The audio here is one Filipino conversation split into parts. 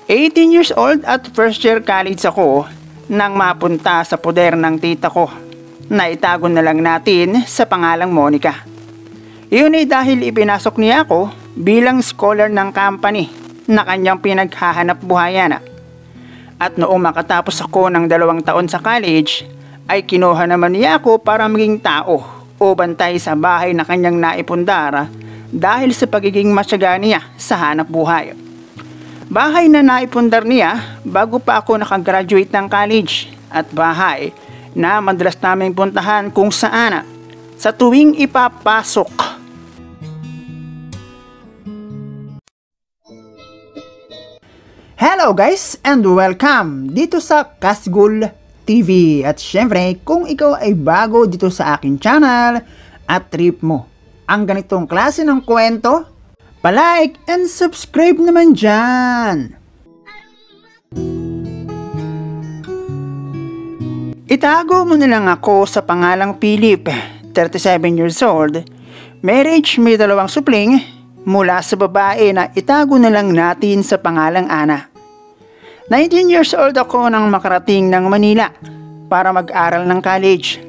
18 years old at first year college ako nang mapunta sa poder ng tita ko na itago na lang natin sa pangalang Monica. Iyon ay dahil ipinasok niya ako bilang scholar ng company na kanyang pinaghahanap buhayan. At noong makatapos ako ng 2 taon sa college ay kinuha naman niya ako para maging tao o bantay sa bahay na kanyang naipundar dahil sa pagiging matyaga niya sa hanap buhay. Bahay na naipundar niya bago pa ako nakagraduate ng college at bahay na madalas naming puntahan kung saan sa tuwing ipapasok. Hello guys and welcome dito sa Kasgul TV. At syempre kung ikaw ay bago dito sa akin channel at trip mo ang ganitong klase ng kwento, palike and subscribe naman dyan. Itago mo na lang ako sa pangalang Philip, 37 years old, marriage, may 2 supling, mula sa babae na itago na lang natin sa pangalang Ana. 19 years old ako nang makarating ng Manila para mag-aral ng college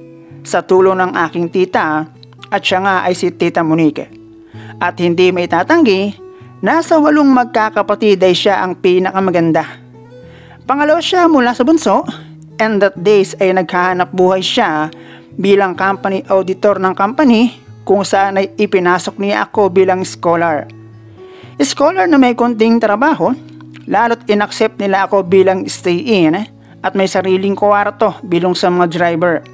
sa tulong ng aking tita at siya nga ay si Tita Monique. At hindi may tatanggi, nasa 8 magkakapatid ay siya ang pinakamaganda. Pangalawa siya mula sa bunso, and that days ay naghahanap buhay siya bilang company auditor ng company kung saan ay ipinasok niya ako bilang scholar. Scholar na may konting trabaho, lalo't inaccept nila ako bilang stay-in at may sariling kwarto bilang sa mga driver.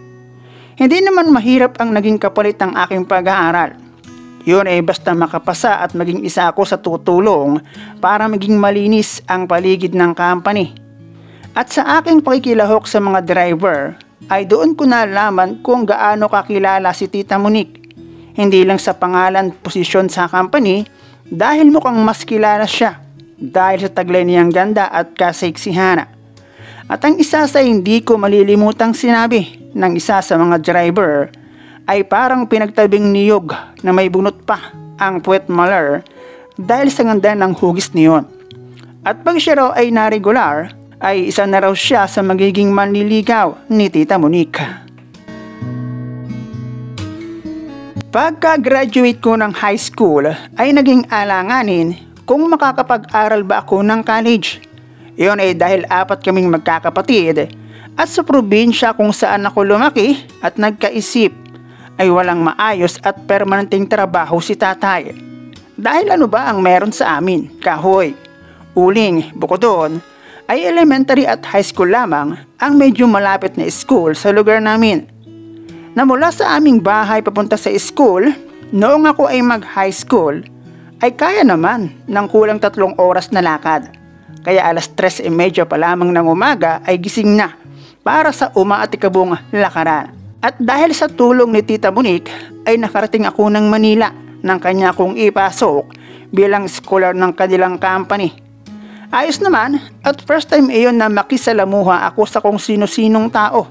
Hindi naman mahirap ang naging kapalit ng aking pag-aaral. Yun ay basta makapasa at maging isa ako sa tutulong para maging malinis ang paligid ng company. At sa aking pakikilahok sa mga driver ay doon ko nalaman kung gaano kakilala si Tita Monique. Hindi lang sa pangalan, posisyon sa company dahil mukhang mas kilala siya dahil sa taglay niyang ganda at kaseksihan. At ang isa sa hindi ko malilimutang sinabi ng isa sa mga driver ay parang pinagtabing niyog na may bunot pa ang puwet malar dahil sa ganda ng hugis niyon. At pag siya raw ay na-regular, ay isa na raw siya sa magiging manliligaw ni Tita Monique. Pagka-graduate ko ng high school ay naging alanganin kung makakapag-aral ba ako ng college. Iyon ay dahil 4 kaming magkakapatid at sa probinsya kung saan ako lumaki at nagkaisip ay walang maayos at permanenteng trabaho si tatay. Dahil ano ba ang meron sa amin? Kahoy, uling, bukod doon ay elementary at high school lamang ang medyo malapit na school sa lugar namin. Na mula sa aming bahay papunta sa school, noong ako ay mag-high school, ay kaya naman ng kulang 3 oras na lakad. Kaya 3:30 pa lamang ng umaga ay gising na para sa umaatikabong lakaran. At dahil sa tulong ni Tita Monique ay nakarating ako ng Manila nang kanya kong ipasok bilang scholar ng kanilang company. Ayos naman at first time iyon na makisalamuha ako sa kung sino-sinong tao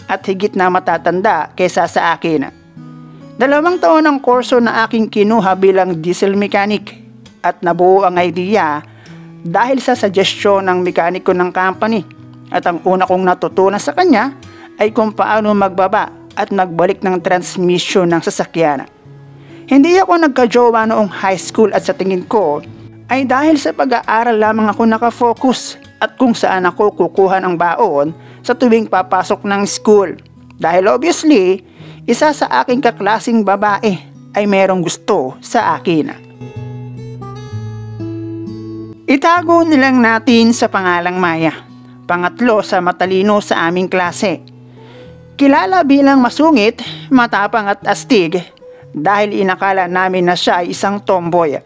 at higit na matatanda kaysa sa akin. 2 taon ang kurso na aking kinuha bilang diesel mechanic at nabuo ang idea dahil sa suggestion ng mekaniko ng company. At ang una kong natutunan sa kanya ay kung paano magbaba at magbalik ng transmission ng sasakyan. Hindi ako nagka-jowa noong high school at sa tingin ko ay dahil sa pag-aaral lamang ako nakafocus at kung saan ako kukuha ng baon sa tuwing papasok ng school. Dahil obviously, isa sa aking kaklasing babae ay merong gusto sa akin. Itago nilang natin sa pangalang Maya, pangatlo sa matalino sa aming klase. Kilala bilang masungit, matapang at astig dahil inakala namin na siya ay isang tomboy.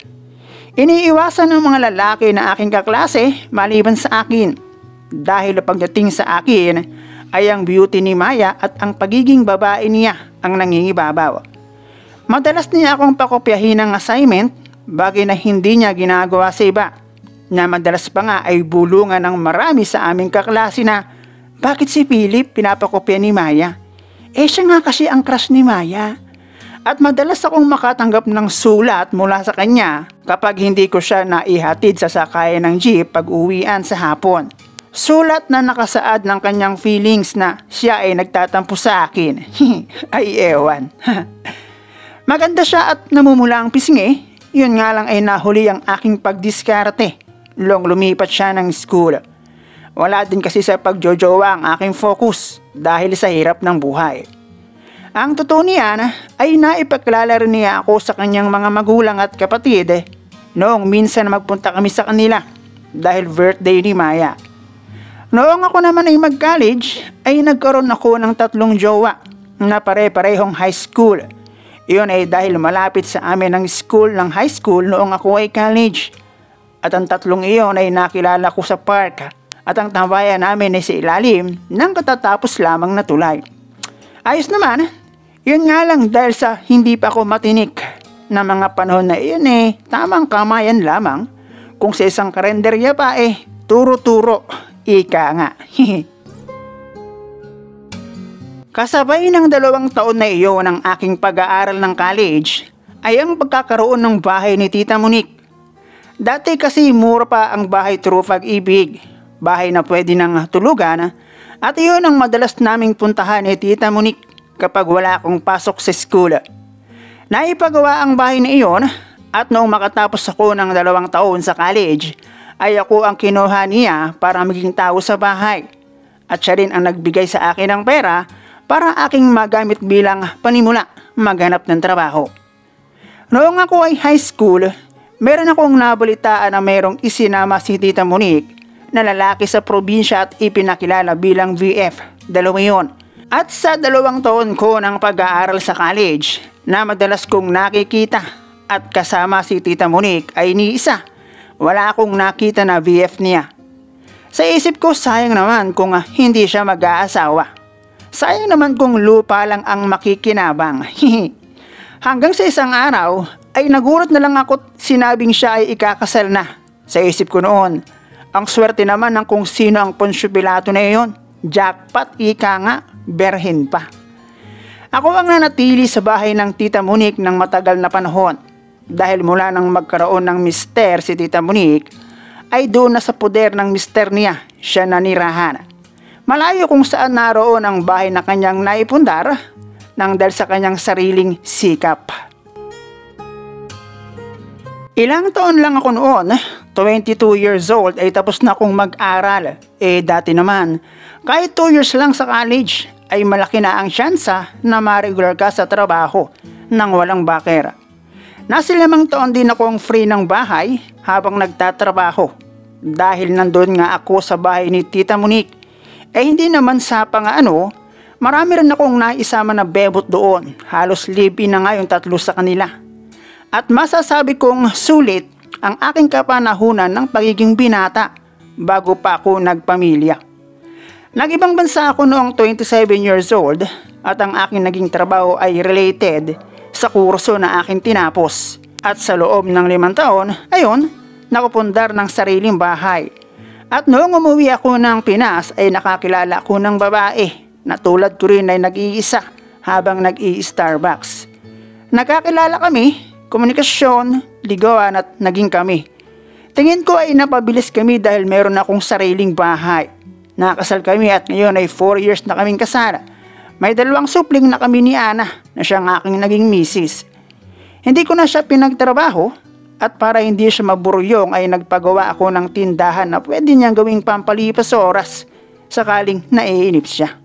Iniiwasan ng mga lalaki na aking kaklase maliban sa akin dahil pagdating sa akin ay ang beauty ni Maya at ang pagiging babae niya ang nangingibabaw. Madalas niya akong pakopyahin ng assignment, bagay na hindi niya ginagawa sa iba, na madalas pa nga ay bulungan ng marami sa aming kaklase na bakit si Philip pinapakopya ni Maya? Siya nga kasi ang crush ni Maya. At madalas akong makatanggap ng sulat mula sa kanya kapag hindi ko siya naihatid sa sakayan ng jeep pag uwian sa hapon. Sulat na nakasaad ng kanyang feelings na siya ay nagtatampo sa akin. Ay ewan. Maganda siya at namumula ang pisngi. Yun nga lang ay nahuli ang aking pagdiskarte. Lumipat siya ng school. Wala din kasi sa pagjojowa ang aking focus dahil sa hirap ng buhay. Ang totoo niyan ay naipakilala rin niya ako sa kanyang mga magulang at kapatid noong minsan magpunta kami sa kanila dahil birthday ni Maya. Noong ako naman ay mag-college ay nagkaroon ako ng 3 jowa na pare-parehong high school. Iyon ay dahil malapit sa amin ang school ng high school noong ako ay college. At ang 3 iyon ay nakilala ko sa park at ang tambayan namin ay sa ilalim ng katatapos lamang na tulay. Ayos naman. Yun nga lang dahil sa hindi pa ako matinik na mga panahon na iyon tamang kamayan lamang. Kung sa isang karenderya pa turo-turo, ika nga. Kasabay ng 2 taon na iyon ng aking pag-aaral ng college ay ang pagkakaroon ng bahay ni Tita Monique. Dati kasi mura pa ang bahay through Pag-ibig, bahay na pwede nang tulugan at iyon ang madalas naming puntahan ni Tita Monique kapag wala akong pasok sa school. Naipagawa ang bahay na iyon at noong makatapos ako ng 2 taon sa college ay ako ang kinuha niya para maging tao sa bahay. At siya rin ang nagbigay sa akin ng pera para aking magamit bilang panimula maghanap ng trabaho. Noong ako ay high school, meron akong nabalitaan na merong isinama si Tita Monique na lalaki sa probinsya at ipinakilala bilang VF. 2 yun. At sa 2 taon ko ng pag-aaral sa college na madalas kong nakikita at kasama si Tita Monique ay ni isa. Wala akong nakita na VF niya. Sa isip ko sayang naman kung hindi siya mag-aasawa. Sayang naman kung lupa lang ang makikinabang. Hanggang sa isang araw ay nagulat na lang ako sinabing siya ay ikakasal na. Sa isip ko noon, ang swerte naman ng kung sino ang Poncio Pilato na iyon. Jackpot, ika nga, berhen pa. Ako ang nanatili sa bahay ng Tita Monique ng matagal na panahon. Dahil mula nang magkaroon ng mister si Tita Monique, ay doon na sa poder ng mister niya siya nanirahan. Malayo kung saan naroon ang bahay na kanyang naipundar nang dahil sa kanyang sariling sikap. Ilang taon lang ako noon, 22 years old ay tapos na akong mag-aral. Dati naman, kahit 2 years lang sa college ay malaki na ang tsansa na ma-regular ka sa trabaho nang walang bakera. Nasa 5 taon din akong free ng bahay habang nagtatrabaho. Dahil nandun nga ako sa bahay ni Tita Monique, hindi naman sa marami rin akong naisama na bebot doon. Halos live-in na nga yung 3 sa kanila. At masasabi kong sulit ang aking kapanahunan ng pagiging binata bago pa ako nagpamilya. Nag-ibang bansa ako noong 27 years old at ang aking naging trabaho ay related sa kurso na aking tinapos. At sa loob ng 5 taon, nakapundar ng sariling bahay. At noong umuwi ako ng Pinas ay nakakilala ako ng babae na tulad ko rin ay nag-iisa habang nag-i-Starbucks. Nakakilala kami, komunikasyon, ligawan at naging kami. Tingin ko ay napabilis kami dahil meron akong sariling bahay. Nakasal kami at ngayon ay 4 years na kaming kasal. May 2 supling na kami ni Ana na siyang aking naging misis. Hindi ko na siya pinagtrabaho at para hindi siya maburyong ay nagpagawa ako ng tindahan na pwede niyang gawing pampalipas oras sakaling naiinip siya.